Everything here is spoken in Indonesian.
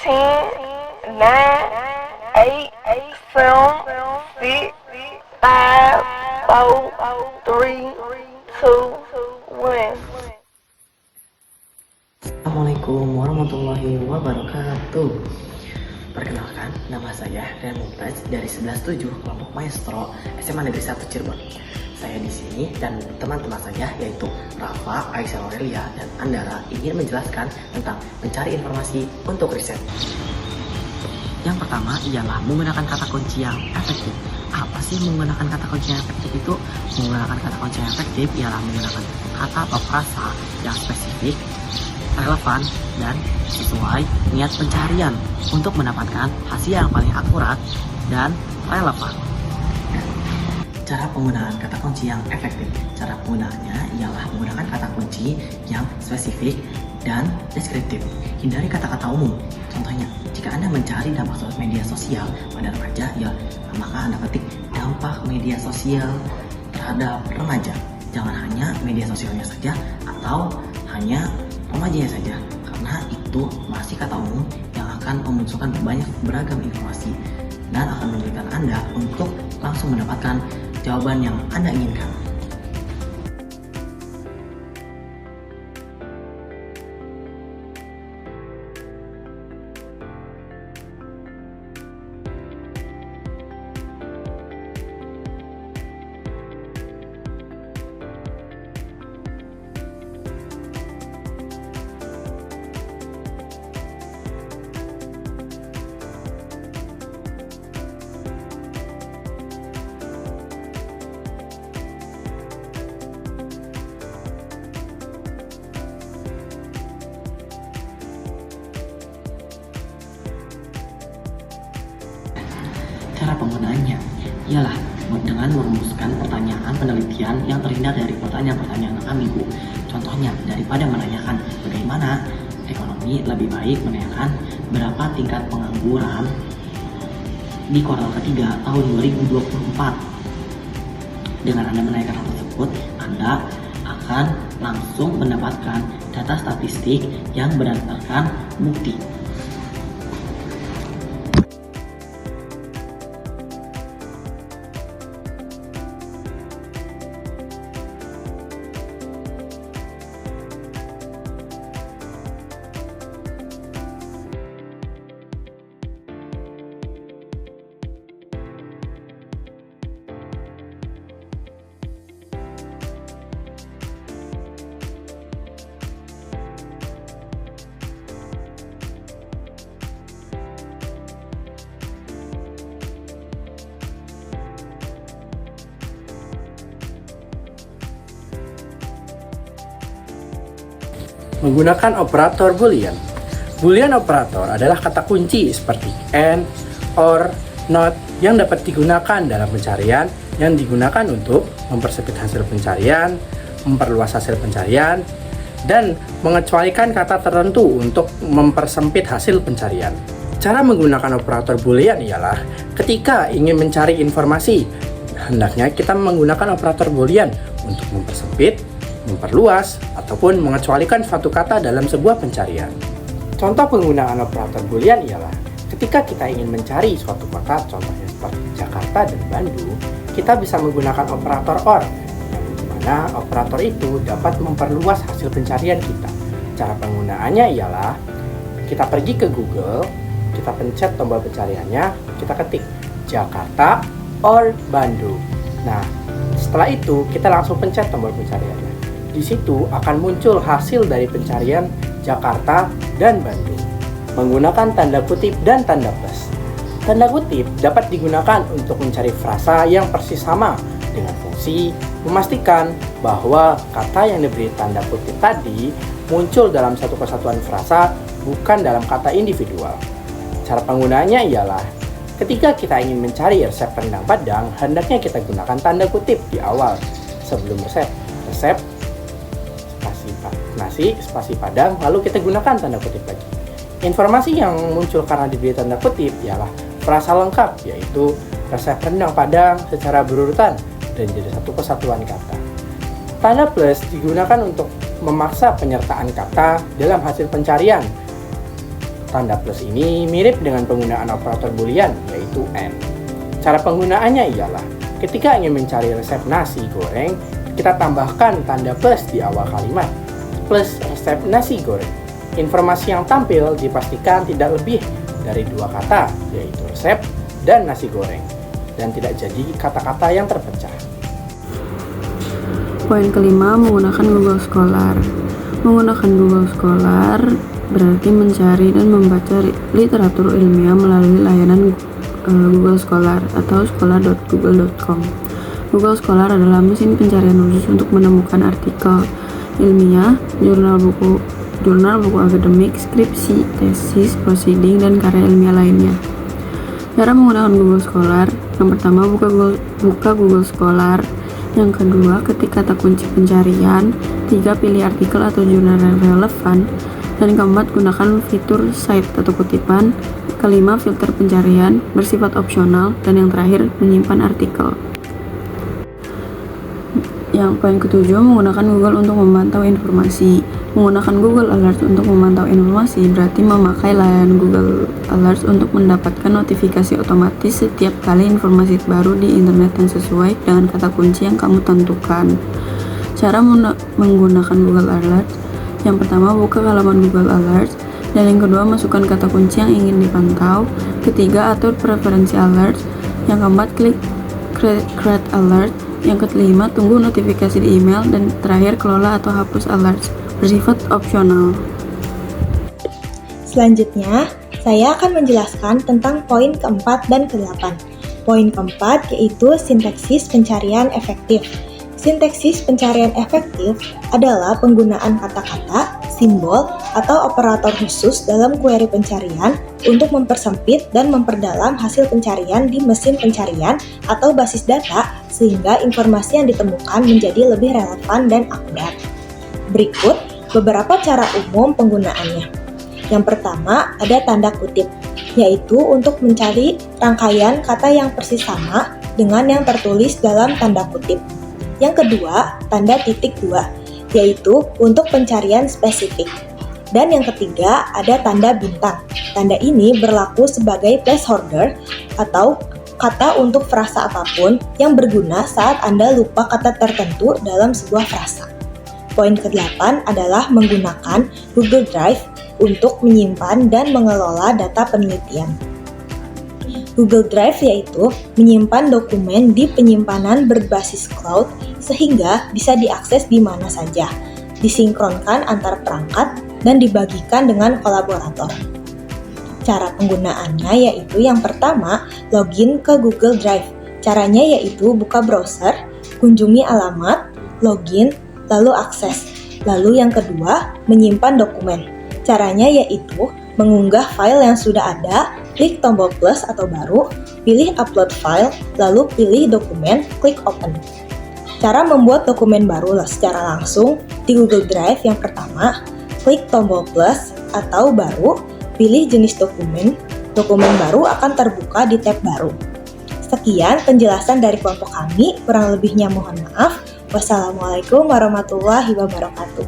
10, 9, 8, 7, 6, 5, 4, 3, 2, 1. Assalamualaikum warahmatullahi wabarakatuh. Perkenalkan, nama saya Rian Mumtaz dari 11-7 kelompok Maestro SMA Negeri 1 Cirebon. Saya di sini dan teman-teman saya yaitu Rafa, Aisyah Aurelia, dan Andara ingin menjelaskan tentang mencari informasi untuk riset. Yang pertama ialah menggunakan kata kunci yang efektif. Apa sih menggunakan kata kunci yang efektif itu? Menggunakan kata kunci yang efektif ialah menggunakan kata atau frasa yang spesifik, relevan, dan sesuai niat pencarian untuk mendapatkan hasil yang paling akurat dan relevan. Cara penggunaan kata kunci yang efektif. Cara penggunaannya ialah menggunakan kata kunci yang spesifik dan deskriptif. Hindari kata-kata umum. Contohnya, jika Anda mencari dampak media sosial pada remaja, maka Anda ketik dampak media sosial terhadap remaja. Jangan hanya media sosialnya saja atau hanya remajanya saja, karena itu masih kata umum yang akan memunculkan banyak beragam informasi dan akan memberikan Anda untuk langsung mendapatkan jawaban yang Anda inginkan. Cara penggunaannya ialah dengan merumuskan pertanyaan penelitian yang terhindar dari pertanyaan-pertanyaan ambigu. Contohnya, daripada menanyakan bagaimana ekonomi, lebih baik menanyakan berapa tingkat pengangguran di kuartal ketiga tahun 2024. Dengan Anda menanyakan hal tersebut, Anda akan langsung mendapatkan data statistik yang berdasarkan bukti. Menggunakan operator boolean. Boolean operator adalah kata kunci seperti and, or, not yang dapat digunakan dalam pencarian, yang digunakan untuk mempersempit hasil pencarian, memperluas hasil pencarian, dan mengecualikan kata tertentu untuk mempersempit hasil pencarian. Cara menggunakan operator boolean ialah ketika ingin mencari informasi, hendaknya kita menggunakan operator boolean untuk mempersempit, memperluas, ataupun mengecualikan suatu kata dalam sebuah pencarian. Contoh penggunaan operator boolean ialah ketika kita ingin mencari suatu kota, contohnya seperti Jakarta dan Bandung, kita bisa menggunakan operator OR, yang dimana operator itu dapat memperluas hasil pencarian kita. Cara penggunaannya ialah kita pergi ke Google, kita pencet tombol pencariannya, kita ketik Jakarta or Bandung. Nah, setelah itu kita langsung pencet tombol pencariannya. Di situ akan muncul hasil dari pencarian Jakarta dan Bandung menggunakan tanda kutip dan tanda plus. Tanda kutip dapat digunakan untuk mencari frasa yang persis sama dengan fungsi memastikan bahwa kata yang diberi tanda kutip tadi muncul dalam satu kesatuan frasa, bukan dalam kata individual. Cara penggunaannya ialah ketika kita ingin mencari resep rendang Padang, hendaknya kita gunakan tanda kutip di awal sebelum resep nasi, spasi Padang, lalu kita gunakan tanda kutip lagi. Informasi yang muncul karena diberi tanda kutip ialah frasa lengkap, yaitu resep rendang Padang secara berurutan dan jadi satu kesatuan kata. Tanda plus digunakan untuk memaksa penyertaan kata dalam hasil pencarian. Tanda plus ini mirip dengan penggunaan operator boolean, yaitu AND. Cara penggunaannya ialah ketika ingin mencari resep nasi goreng, kita tambahkan tanda plus di awal kalimat, plus resep nasi goreng. Informasi yang tampil dipastikan tidak lebih dari 2 kata, yaitu resep dan nasi goreng, dan tidak jadi kata-kata yang terpecah. Poin kelima, menggunakan Google Scholar. Menggunakan Google Scholar berarti mencari dan membaca literatur ilmiah melalui layanan Google Scholar atau scholar.google.com. Google Scholar adalah mesin pencarian khusus untuk menemukan artikel ilmiah, jurnal buku akademik, skripsi, tesis, prosiding, dan karya ilmiah lainnya. Cara menggunakan Google Scholar: yang pertama, buka Google Scholar. Yang kedua, ketik kata kunci pencarian. 3, pilih artikel atau jurnal yang relevan. Dan keempat, gunakan fitur cite atau kutipan. Kelima, filter pencarian bersifat opsional. Dan yang terakhir, menyimpan artikel. Yang poin ketujuh, menggunakan Google untuk memantau informasi. Menggunakan Google Alerts untuk memantau informasi berarti memakai layanan Google Alerts untuk mendapatkan notifikasi otomatis setiap kali informasi baru di internet yang sesuai dengan kata kunci yang kamu tentukan. Cara menggunakan Google Alerts: yang pertama, buka halaman Google Alerts, dan yang kedua, masukkan kata kunci yang ingin dipantau. Ketiga, atur preferensi alerts. Yang keempat, klik create alert. Yang kelima, tunggu notifikasi di email. Dan terakhir, kelola atau hapus alerts bersifat opsional. Selanjutnya, saya akan menjelaskan tentang poin keempat dan ke-8. Poin keempat yaitu sintaksis pencarian efektif. Sintaksis pencarian efektif adalah penggunaan kata-kata, simbol, atau operator khusus dalam query pencarian untuk mempersempit dan memperdalam hasil pencarian di mesin pencarian atau basis data sehingga informasi yang ditemukan menjadi lebih relevan dan akurat. Berikut beberapa cara umum penggunaannya. Yang pertama, ada tanda kutip, yaitu untuk mencari rangkaian kata yang persis sama dengan yang tertulis dalam tanda kutip. Yang kedua, tanda titik 2, yaitu untuk pencarian spesifik. Dan yang ketiga, ada tanda bintang. Tanda ini berlaku sebagai placeholder atau kata untuk frasa apapun yang berguna saat Anda lupa kata tertentu dalam sebuah frasa. Poin ke-8 adalah menggunakan Google Drive untuk menyimpan dan mengelola data penelitian. Google Drive yaitu menyimpan dokumen di penyimpanan berbasis cloud sehingga bisa diakses di mana saja, disinkronkan antar perangkat, dan dibagikan dengan kolaborator. Cara penggunaannya yaitu yang pertama, login ke Google Drive. Caranya yaitu buka browser, kunjungi alamat, login, lalu akses. Lalu yang kedua, menyimpan dokumen. Caranya yaitu mengunggah file yang sudah ada, klik tombol plus atau baru, pilih upload file, lalu pilih dokumen, klik open. Cara membuat dokumen baru secara langsung di Google Drive: yang pertama, klik tombol plus atau baru, pilih jenis dokumen. Dokumen baru akan terbuka di tab baru. Sekian penjelasan dari kelompok kami, kurang lebihnya mohon maaf. Wassalamualaikum warahmatullahi wabarakatuh.